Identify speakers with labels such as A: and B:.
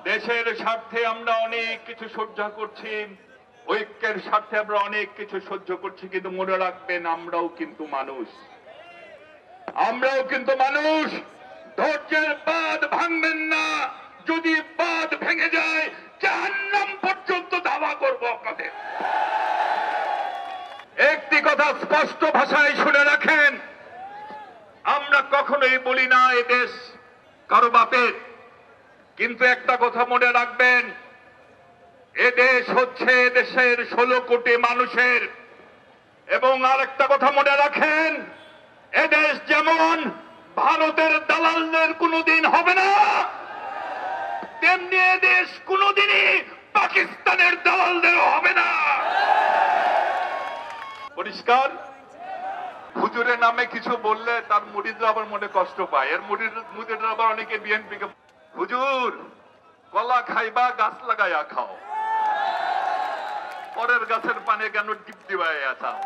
A: দেশের স্বার্থে আমরা অনেক কিছু সহ্য করছি, ঐক্যের স্বার্থে আমরা অনেক কিছু সহ্য করছি, কিন্তু মনে রাখবেন আমরাও কিন্তু মানুষ। ধৈর্যের বাঁধ ভাঙবেন না। যদি বাঁধ ভেঙে যায় জাহান্নাম পর্যন্ত ধাওয়া করব আপনাদের। একটি কথা স্পষ্ট ভাষায় শুনে রাখেন, আমরা কখনোই বলি না এ দেশ কারো বাপের, কিন্তু একটা কথা মনে রাখবেন, এদেশ হচ্ছে দেশের 16 কোটি মানুষের। এবং আরেকটা কথা মনে রাখেন, এদেশ যেমন ভারতের দালালদের কোনোদিন হবে না, তেমনি এদেশ কোনোদিনই পাকিস্তানের দালালদের হবে না। পরিষ্কার? হুজুরের নামে কিছু বললে তার মুরিদরা আবার মনে কষ্ট পায়। এর মুরিদরা আবার অনেকে বিএনপিকে, হুজুর কলা খাইবা গাছ লাগাইয়া খাও, পরের গাছের পানে কেন টিপ দিবাইয়া খাও।